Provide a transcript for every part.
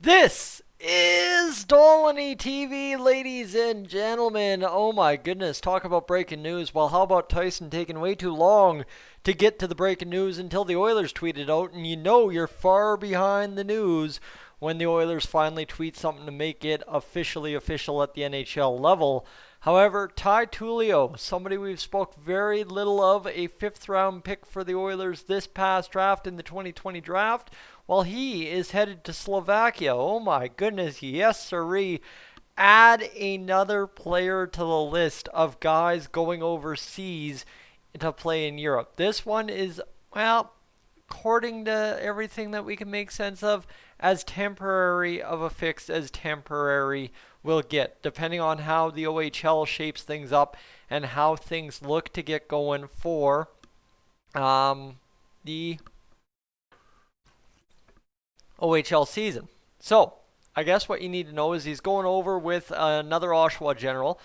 This is Dolynny TV, ladies and gentlemen. Oh my goodness, talk about breaking news. Well, how about Tyson taking way too long to get to the breaking news until the Oilers tweeted out, and you know you're far behind the news when the Oilers finally tweet something to make it officially official at the NHL level. However, Ty Tullio, somebody we've spoke very little of, a fifth round pick for the Oilers this past draft in the 2020 draft, well, he is headed to Slovakia. Oh my goodness, yes sirree. Add another player to the list of guys going overseas to play in Europe. This one is, well, according to everything that we can make sense of, as temporary of a fix as temporary will get, depending on how the OHL shapes things up and how things look to get going for the OHL season. So, I guess what you need to know is he's going over with another Oshawa General,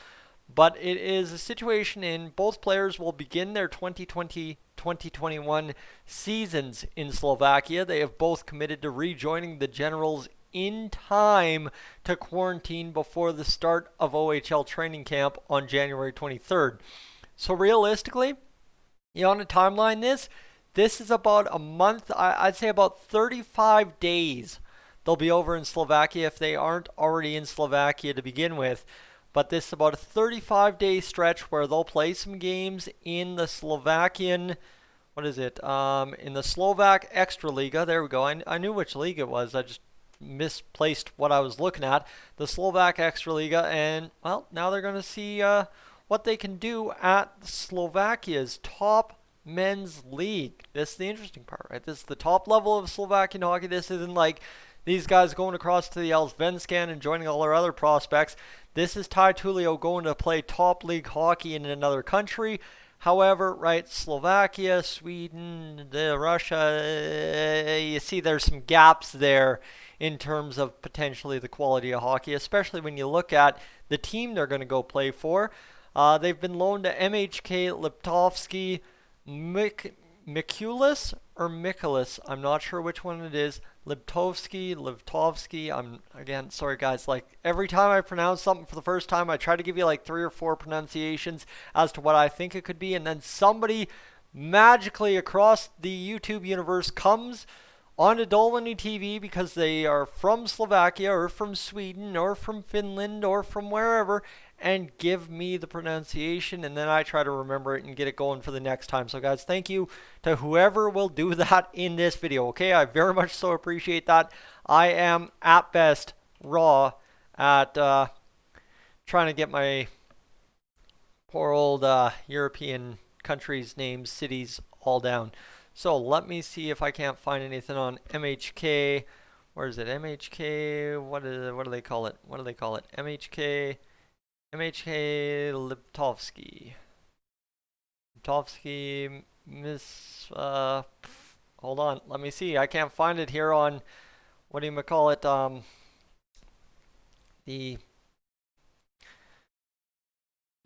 but it is a situation in both players will begin their 2020-2021 seasons in Slovakia. They have both committed to rejoining the Generals in time to quarantine before the start of OHL training camp on January 23rd. So realistically, you want to timeline this is about a month, I'd say about 35 days they'll be over in Slovakia if they aren't already in Slovakia to begin with. But this is about a 35-day stretch where they'll play some games in the Slovakian, what is it? In the Slovak Extraliga. There we go. I knew which league it was. I just misplaced what I was looking at. The Slovak Extraliga. And, well, now they're going to see what they can do at Slovakia's top men's league. This is the interesting part, right? This is the top level of Slovakian hockey. This isn't like these guys going across to the Allsvenskan and joining all our other prospects. This is Ty Tullio going to play top league hockey in another country. However, right, Slovakia, Sweden, Russia, you see there's some gaps there in terms of potentially the quality of hockey, especially when you look at the team they're going to go play for. They've been loaned to MHK Liptovsky Mikulas or Mikulas. I'm not sure which one it is. Liptovsky. I'm, again, sorry guys, like every time I pronounce something for the first time, I try to give you like 3 or 4 pronunciations as to what I think it could be, and then somebody magically across the YouTube universe comes onto Dolynny TV because they are from Slovakia or from Sweden or from Finland or from wherever, and give me the pronunciation, and then I try to remember it and get it going for the next time. So guys, thank you to whoever will do that in this video, okay? I very much so appreciate that. I am, at best, raw at trying to get my poor old European countries, names, cities all down. So let me see if I can't find anything on MHK. Where is it? MHK, what do they call it? MHK Liptovsky. Miss, hold on, let me see. I can't find it here on, what do you call it,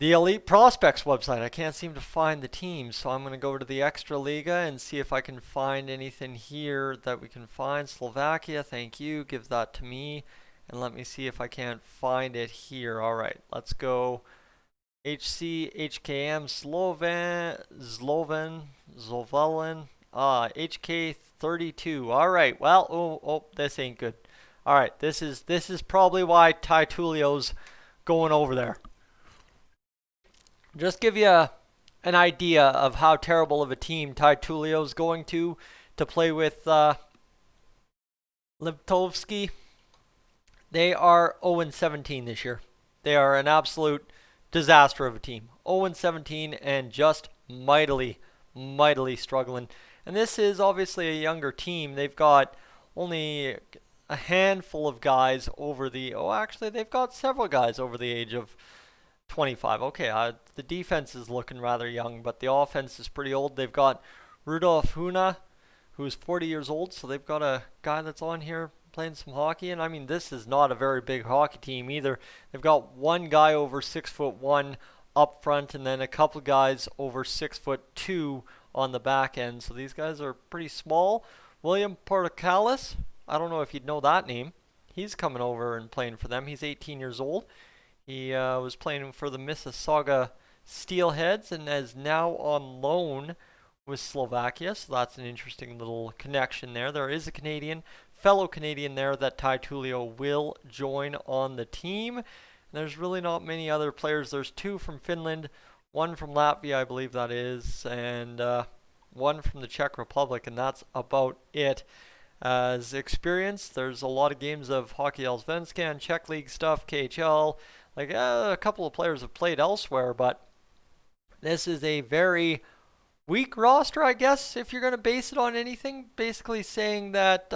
the Elite Prospects website. I can't seem to find the team, so I'm going to go to the Extraliga and see if I can find anything here that we can find. Slovakia, thank you, give that to me. And let me see if I can't find it here. All right, let's go. HKM, Sloven, HK32. All right, well, oh, this ain't good. All right, this is probably why Ty Tullio's going over there. Just give you an idea of how terrible of a team Ty Tullio's going to play with Liptovsky. They are 0-17 this year. They are an absolute disaster of a team. 0-17 and just mightily struggling. And this is obviously a younger team. They've got only a handful of guys over the... Oh, actually, they've got several guys over the age of 25. Okay, the defense is looking rather young, but the offense is pretty old. They've got Rudolf Huna, who's 40 years old, so they've got a guy that's on here playing some hockey. And I mean, this is not a very big hockey team either. They've got one guy over 6'1" up front, and then a couple guys over 6'2" on the back end. So these guys are pretty small. William Portocalis, I don't know if you'd know that name. he's coming over and playing for them. He's 18 years old. He was playing for the Mississauga Steelheads and is now on loan with Slovakia. So that's an interesting little connection there. There is a fellow Canadian there that Ty Tullio will join on the team. And there's really not many other players. There's 2 from Finland, 1 from Latvia, I believe that is, and 1 from the Czech Republic, and that's about it. As experience, there's a lot of games of Hockey Allsvenskan, Czech League stuff, KHL. Like a couple of players have played elsewhere, but this is a very weak roster, I guess, if you're going to base it on anything. Basically saying that,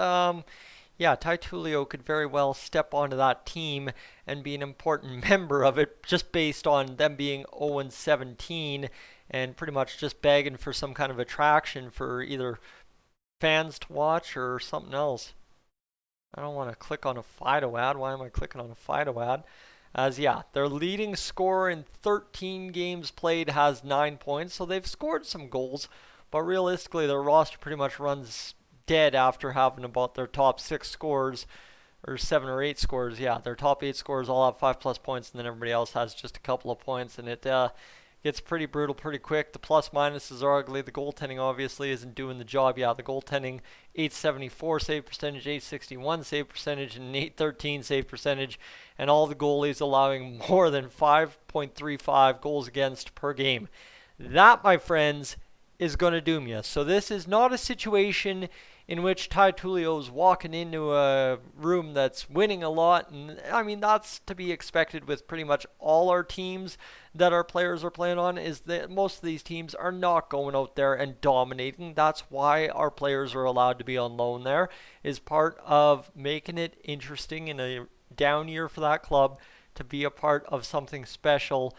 yeah, Ty Tullio could very well step onto that team and be an important member of it just based on them being 0-17 and pretty much just begging for some kind of attraction for either fans to watch or something else. I don't want to click on a Fido ad. Why am I clicking on a Fido ad? As yeah, their leading scorer in 13 games played has 9 points, so they've scored some goals, but realistically their roster pretty much runs dead after having about their top 6 scorers, or 7 or 8 scorers. Yeah, their top 8 scorers all have 5+ points, and then everybody else has just a couple of points, and it gets pretty brutal pretty quick. The plus minuses are ugly. The goaltending obviously isn't doing the job. Yeah, the goaltending, 874 save percentage, 861 save percentage, and 813 save percentage, and all the goalies allowing more than 5.35 goals against per game. That, my friends, is going to doom you. So this is not a situation in which Ty Tullio is walking into a room that's winning a lot. And I mean, that's to be expected with pretty much all our teams that our players are playing on, is that most of these teams are not going out there and dominating. That's why our players are allowed to be on loan there, is part of making it interesting in a down year for that club to be a part of something special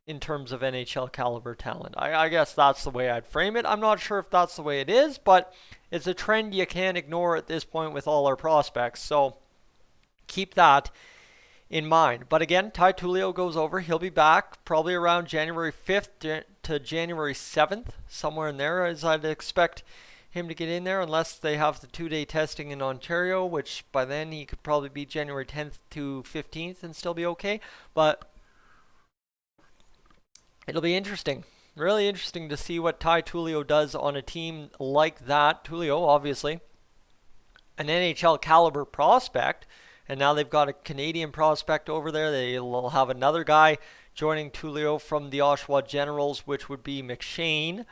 in terms of NHL caliber talent. I guess that's the way I'd frame it. I'm not sure if that's the way it is, but it's a trend you can't ignore at this point with all our prospects. So keep that in mind. But again, Ty Tullio goes over. He'll be back probably around January 5th to January 7th, somewhere in there, as I'd expect him to get in there, unless they have the 2-day testing in Ontario, which by then he could probably be January 10th to 15th and still be okay. But it'll be interesting. Really interesting to see what Ty Tullio does on a team like that. Tullio, obviously, an NHL caliber prospect, and now they've got a Canadian prospect over there. They'll have another guy joining Tullio from the Oshawa Generals, which would be McShane.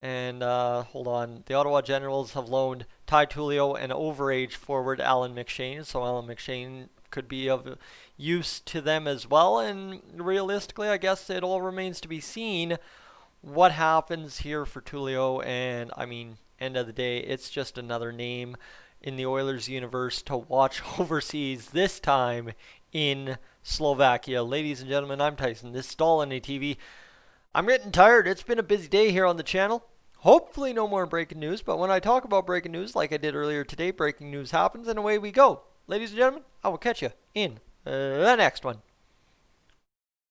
And hold on, the Ottawa Generals have loaned Ty Tullio and overage forward Alan McShane. So Alan McShane could be of use to them as well. And realistically, I guess it all remains to be seen what happens here for Tullio. And I mean, end of the day, it's just another name in the Oilers universe to watch overseas, this time in Slovakia. Ladies and gentlemen, I'm Tyson. This is Dolynny TV. I'm getting tired. It's been a busy day here on the channel. Hopefully no more breaking news, but when I talk about breaking news like I did earlier today, breaking news happens and away we go. Ladies and gentlemen, I will catch you in the next one.